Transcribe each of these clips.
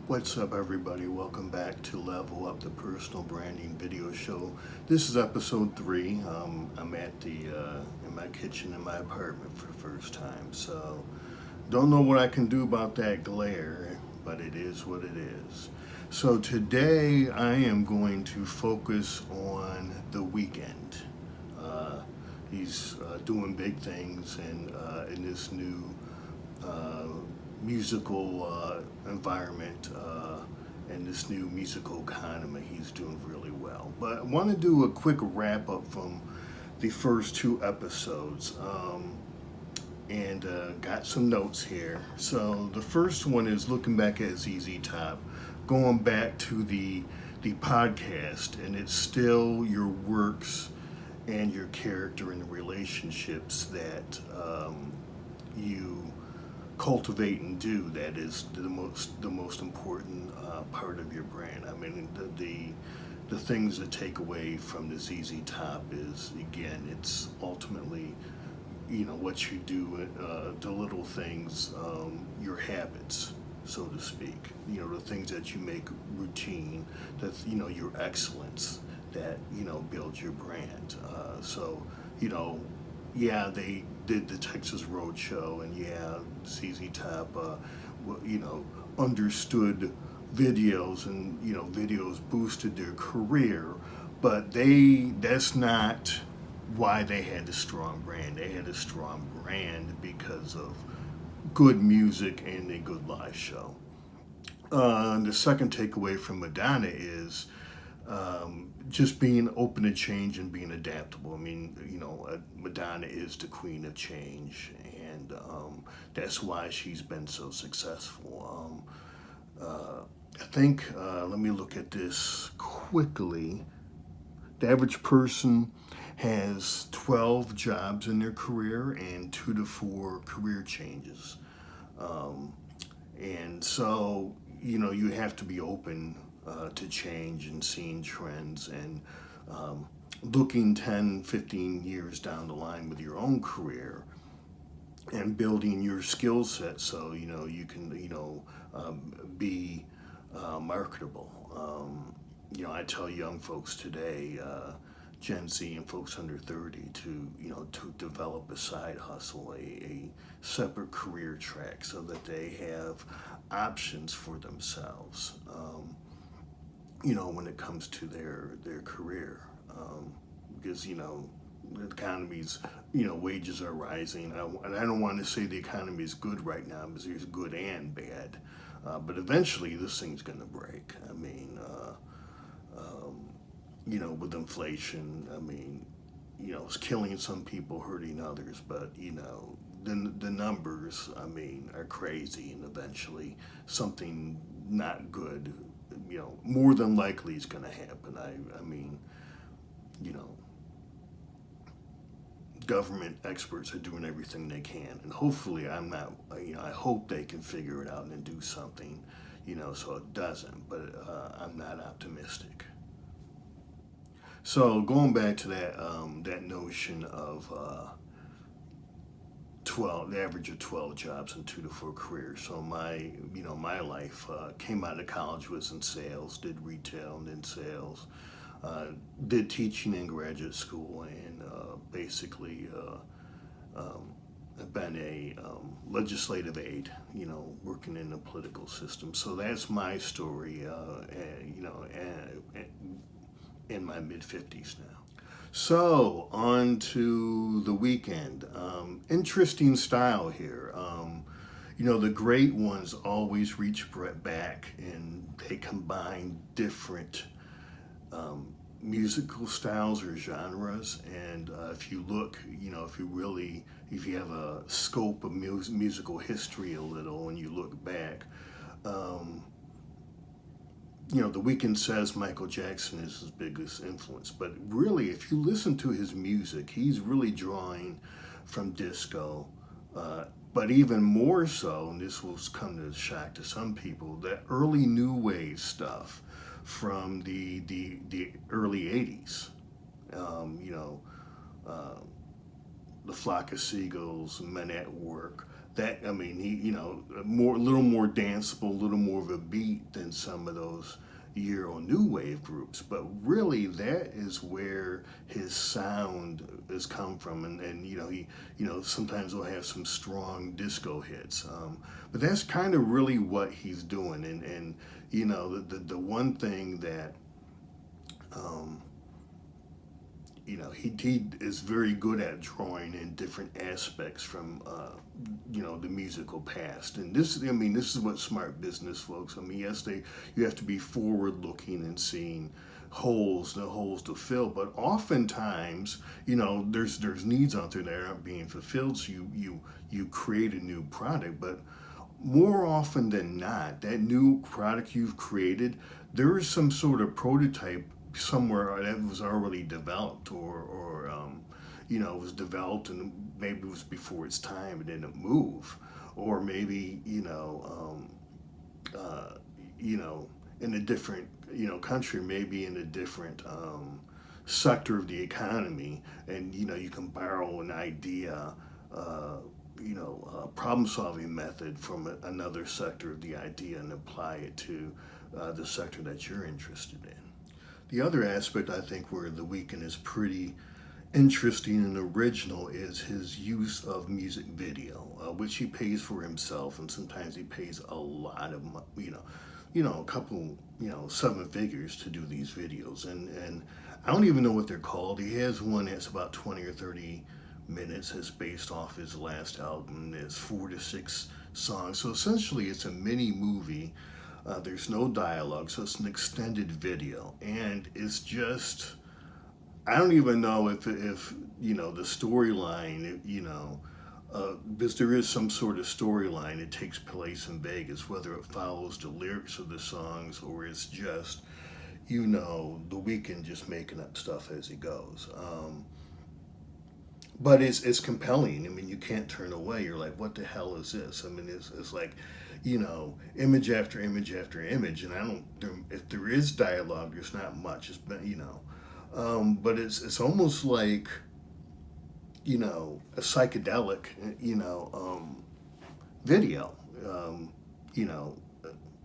What's up, everybody? Welcome back to Level Up the Personal Branding Video Show. This is episode 3. I'm at the in my kitchen in my apartment for the first time, so don't know what I can do about that glare, but it is what it is. So today I am going to focus on The Weeknd. He's doing big things in this new uh, musical environment and this new musical economy. He's doing really well. But I want to do a quick wrap up from the first 2 episodes and got some notes here. So the first one is looking back at ZZ Top, going back to the podcast, and it's still your works and your character and the relationships that you cultivate and do that is the most important part of your brand. I mean, the things that take away from the ZZ Top is, again, it's ultimately, what you do, the little things, your habits, so to speak. The things that you make routine, that your excellence that builds your brand. Yeah, they did the Texas Roadshow, and yeah, ZZ Top, understood videos, and videos boosted their career, but that's not why they had a strong brand. They had a strong brand because of good music and a good live show. The second takeaway from Madonna is just being open to change and being adaptable. I mean, Madonna is the queen of change, and that's why she's been so successful. I think, let me look at this quickly. The average person has 12 jobs in their career and 2 to 4 career changes. And so, you have to be open to change and seeing trends and looking 10, 15 years down the line with your own career and building your skill set so, you can, be marketable. I tell young folks today, Gen Z and folks under 30 to develop a side hustle, a separate career track so that they have options for themselves, when it comes to their career. Because, the economy's, wages are rising. And I don't want to say the economy is good right now because there's good and bad. But eventually this thing's going to break. I mean, with inflation, I mean, it's killing some people, hurting others, but, the numbers, I mean, are crazy, and eventually something not good, more than likely is going to happen. I mean, you know, government experts are doing everything they can, and hopefully I'm not, I hope they can figure it out and do something, so it doesn't, but I'm not optimistic. So going back to that notion of 12, the average of 12 jobs and 2 to 4 careers. So my life came out of college, was in sales, did retail and in sales, did teaching in graduate school, and basically I've been a legislative aide, working in the political system. So that's my story, in my mid 50s now. So on to The Weeknd. Interesting style here. The great ones always reach back and they combine different musical styles or genres. And if you look, if you have a scope of musical history a little and you look back, The Weeknd says Michael Jackson is his biggest influence, but really, if you listen to his music, he's really drawing from disco, but even more so, and this will come as a shock to some people, that early new wave stuff from the early '80s. Um, you know, uh, the Flock of Seagulls, Men at Work. that, I mean, he, a little more danceable, a little more of a beat than some of those Euro new wave groups. But really, that is where his sound has come from, and he, sometimes he'll have some strong disco hits. But that's kind of really what he's doing, and the one thing that um, he is very good at drawing in different aspects from the musical past. And this, I mean, this is what smart business folks. I mean, yes, you have to be forward looking and seeing the holes to fill. But oftentimes, there's needs out there that aren't being fulfilled. So you create a new product, but more often than not, that new product you've created, there is some sort of prototype somewhere that was already developed, or was developed and maybe it was before its time and didn't move, or maybe in a different country, maybe in a different sector of the economy, and you can borrow an idea. Problem solving method from another sector of the idea and apply it to the sector that you're interested in. The other aspect I think where The Weeknd is pretty interesting and original is his use of music video, which he pays for himself, and sometimes he pays a lot of a couple, seven figures to do these videos, and I don't even know what they're called. He has one that's about 20 or 30 minutes. It's based off his last album. There's 4 to 6 songs, so essentially it's a mini movie. There's no dialogue, so it's an extended video, and it's just, I don't even know if the storyline, because there is some sort of storyline. It takes place in Vegas, whether it follows the lyrics of the songs or it's just, The Weeknd just making up stuff as he goes. But it's compelling. I mean, you can't turn away. You're like, what the hell is this? I mean, it's like, image after image after image, and if there is dialogue, there's not much. It's been, but it's almost like, a psychedelic, video, you know,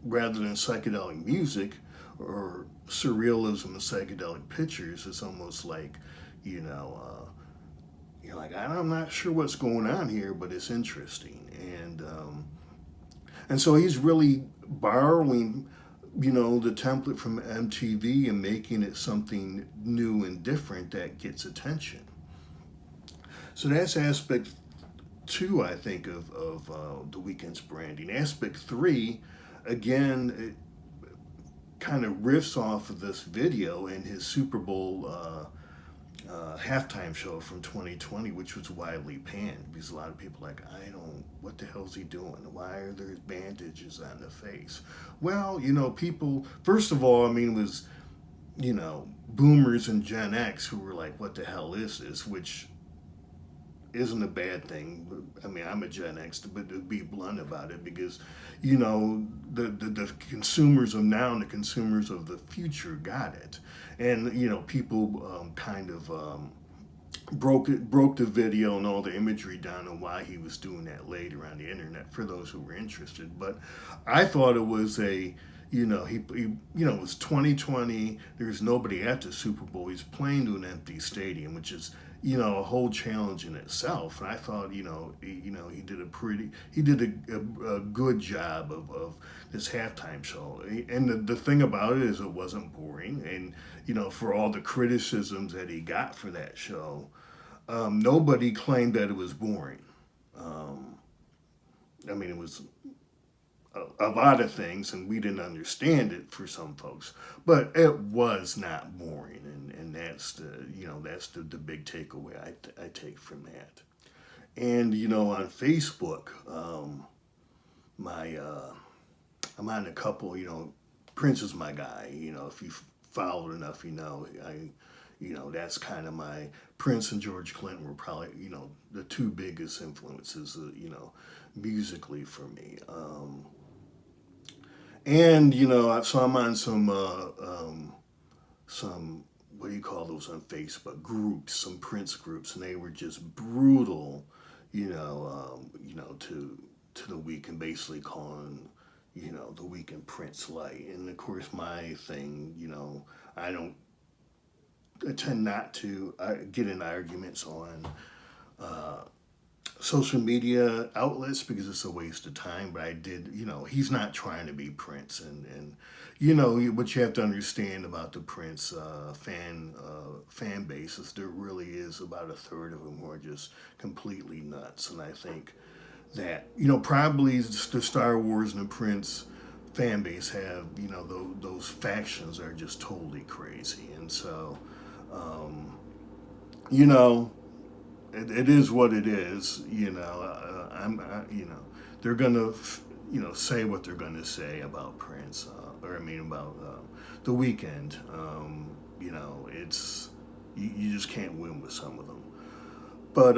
rather than psychedelic music or surrealism and psychedelic pictures. It's almost like, you're like, I'm not sure what's going on here, but it's interesting. And so he's really borrowing, the template from MTV and making it something new and different that gets attention. So that's aspect two, I think, of The Weeknd's branding. Aspect three, again, it kind of riffs off of this video and his Super Bowl halftime show from 2020, which was widely panned because a lot of people are like, what the hell's he doing? Why are there bandages on the face? Well, people, first of all, I mean, it was, boomers and Gen X who were like, what the hell is this? Which isn't a bad thing. I mean, I'm a Gen X, but to be blunt about it, because, the consumers of now and the consumers of the future got it. And, people kind of broke the video and all the imagery down on why he was doing that later on the internet for those who were interested. But I thought it was it was 2020. There's nobody at the Super Bowl. He's playing to an empty stadium, which is, a whole challenge in itself. And I thought, he did a good job of this halftime show. And the thing about it is it wasn't boring. And, for all the criticisms that he got for that show, nobody claimed that it was boring. I mean, it was a lot of things, and we didn't understand it for some folks, but it was not boring, and that's the big takeaway I take from that. And on Facebook, I'm on a couple. Prince is my guy. If you followed enough, that's kind of my Prince and George Clinton were probably the two biggest influences musically for me. And so I'm on some what do you call those on Facebook groups, some Prince groups, and they were just brutal, to the Weeknd, basically calling, the Weeknd Prince Light. And of course, my thing, I don't I tend not to get in arguments on social media outlets because it's a waste of time. But I did, he's not trying to be Prince, and what you have to understand about the Prince fan base is there really is about a third of them who are just completely nuts, and I think that probably the Star Wars and the Prince fan base have those factions are just totally crazy, and so you know it is what it is. They're gonna say what they're gonna say about Prince, or I mean about the Weeknd. It's you just can't win with some of them. But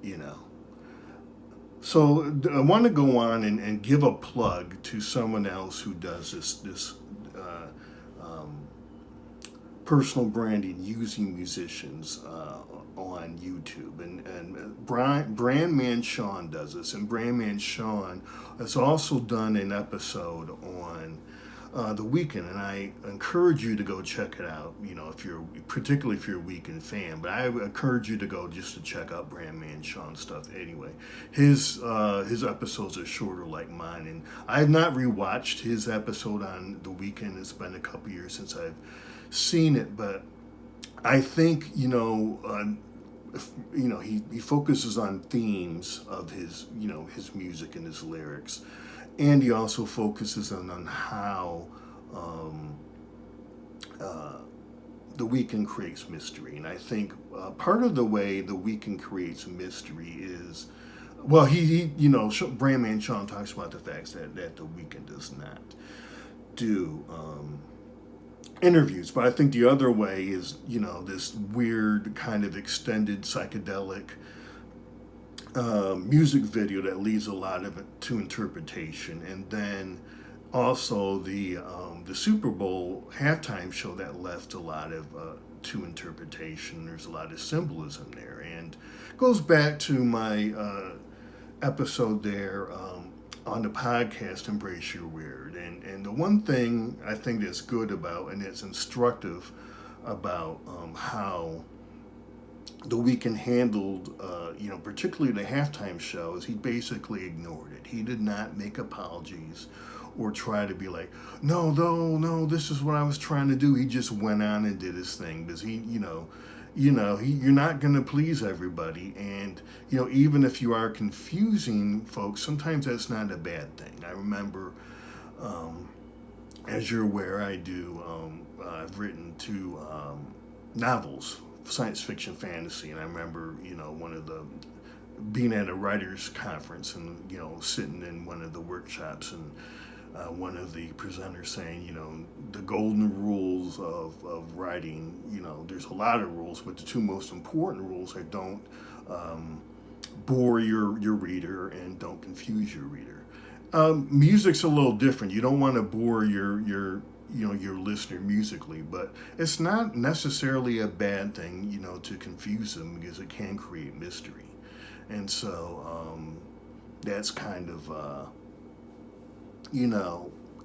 you know, so I want to go on and give a plug to someone else who does this personal branding using musicians on YouTube, and Brandman Sean does this, and Brandman Sean has also done an episode on the Weeknd, and I encourage you to go check it out. Particularly if you're a Weeknd fan, but I encourage you to go just to check out Brandman Sean stuff. Anyway, his episodes are shorter like mine, and I have not rewatched his episode on the Weeknd. It's been a couple years since I've seen it, but I think he focuses on themes of his music and his lyrics, and he also focuses on how the Weeknd creates mystery. And I think part of the way the Weeknd creates mystery is, well, Brandman Sean talks about the facts that the Weeknd does not do interviews, but I think the other way is this weird kind of extended psychedelic music video that leaves a lot of it to interpretation, and then also the Super Bowl halftime show that left a lot of to interpretation. There's a lot of symbolism there, and goes back to my episode there on the podcast, Embrace Your Weird. And the one thing I think that's good about, and it's instructive about how the Weeknd handled, particularly the halftime show, is he basically ignored it. He did not make apologies or try to be like, no, this is what I was trying to do. He just went on and did his thing because you're not going to please everybody. And, even if you are confusing folks, sometimes that's not a bad thing. I remember, as you're aware, I've written two novels, science fiction fantasy. And I remember, being at a writer's conference and, sitting in one of the workshops, and one of the presenters saying, the golden rules of writing, there's a lot of rules, but the two most important rules are don't bore your reader and don't confuse your reader. Music's a little different. You don't want to bore your listener musically, but it's not necessarily a bad thing, to confuse them, because it can create mystery. And so that's kind of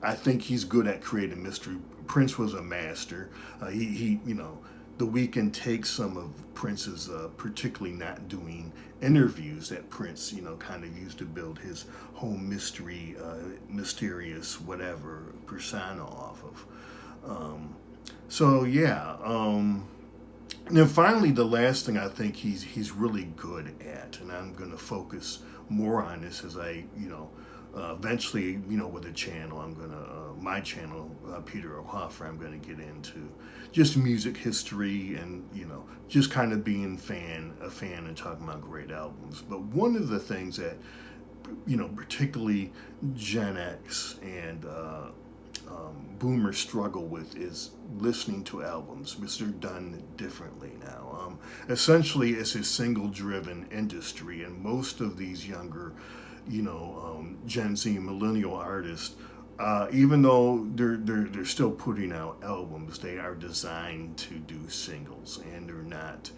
I think he's good at creating mystery. Prince was a master. The Weeknd takes some of Prince's, particularly not doing interviews that Prince, kind of used to build his whole mysterious whatever persona off of. And then finally, the last thing I think he's really good at, and I'm going to focus more on this as I, eventually, with a channel, my channel, Peter O'Hoffer, I'm going to get into just music history and, just kind of being a fan and talking about great albums. But one of the things that, particularly Gen X and boomers struggle with is listening to albums, because they're done differently now. Essentially, it's a single-driven industry, and most of these younger Gen Z millennial artists, even though they're still putting out albums, they are designed to do singles, and they're not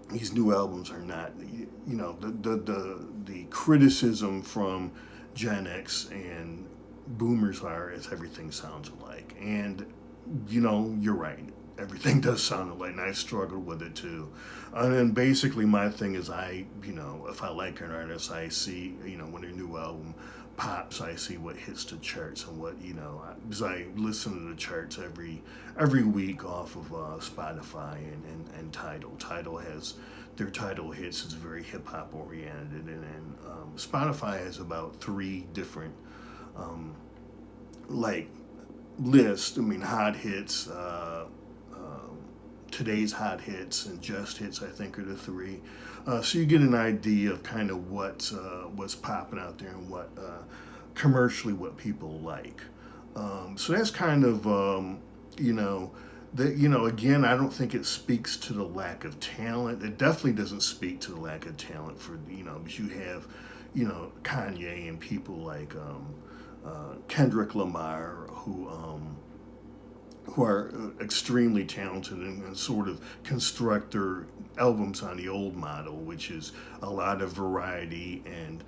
these new albums are not, the criticism from Gen X and boomers are is everything sounds alike. And, you're right. Everything does sound alike, and I struggled with it too. And then basically, my thing is, if I like an artist, I see, when their new album pops, I see what hits the charts and what, because I listen to the charts every week off of Spotify and Tidal. Tidal has their Tidal hits is very hip hop oriented, and Spotify has about three different like lists. I mean, hot hits. Today's hot hits and just hits, I think, are the three. So you get an idea of kind of what's popping out there and what commercially what people like. So that's kind of again, I don't think it speaks to the lack of talent. It definitely doesn't speak to the lack of talent for because you have Kanye and people like Kendrick Lamar who are extremely talented and sort of construct their albums on the old model, which is a lot of variety and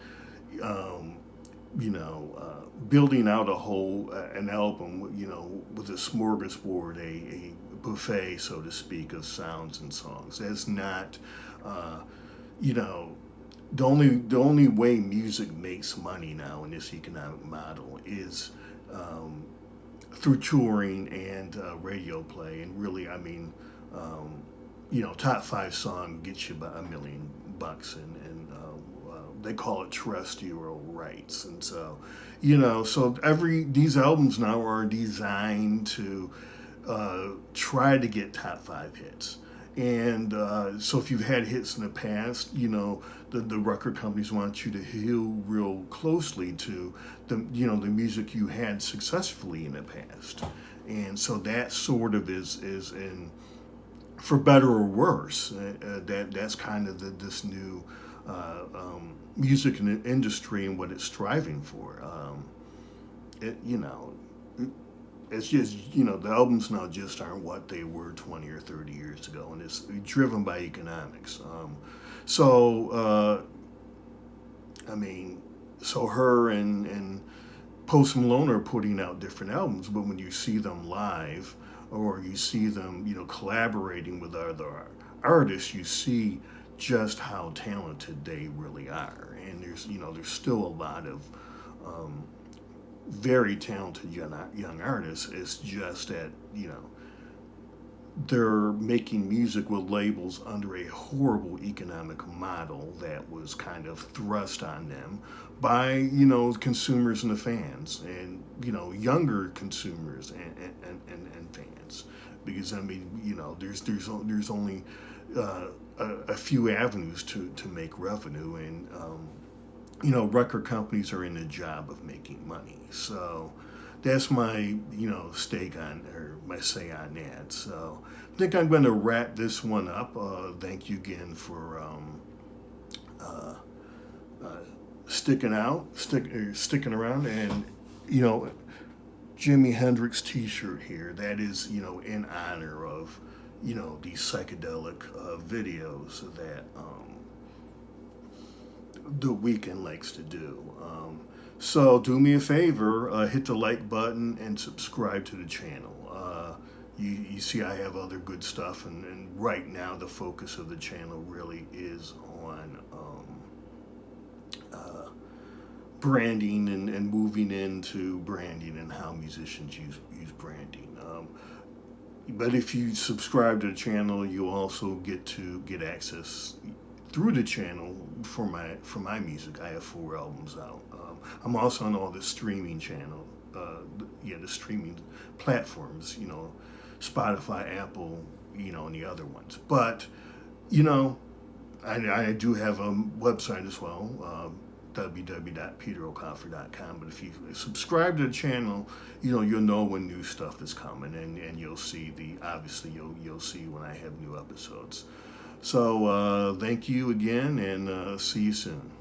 building out a whole an album, with a smorgasbord, a buffet, so to speak, of sounds and songs. That's not, the only way music makes money now in this economic model is through touring and radio play. And really, I mean, top five song gets you about $1 million, and they call it terrestrial rights. And so, so these albums now are designed to try to get top five hits. And so if you've had hits in the past, the record companies want you to heal real closely to the music you had successfully in the past. And so that sort of is in, for better or worse, that's kind of this new music industry and what it's striving for. It's just, the albums now just aren't what they were 20 or 30 years ago, and it's driven by economics. So her and Post Malone are putting out different albums, but when you see them live or you see them, collaborating with other artists, you see just how talented they really are. And there's still a lot of very talented young artists. It's just that they're making music with labels under a horrible economic model that was kind of thrust on them by consumers and the fans, and younger consumers and fans, because I mean there's only a few avenues to make revenue, and record companies are in the job of making money. So that's my, stake on, or my say on that. So I think I'm going to wrap this one up. Thank you again for sticking around, and Jimi Hendrix T-shirt here. That is, in honor of, these psychedelic videos that The Weeknd likes to do. So do me a favor, hit the like button and subscribe to the channel. You see I have other good stuff, and right now the focus of the channel really is on branding and moving into branding and how musicians use branding. But if you subscribe to the channel, you also get access through the channel for my music. I have 4 albums out. I'm also on all the streaming channel, the streaming platforms, Spotify, Apple, and the other ones. But, I do have a website as well, www.peterocoffer.com. But if you subscribe to the channel, you'll know when new stuff is coming, and you'll see you'll see when I have new episodes. So thank you again, and see you soon.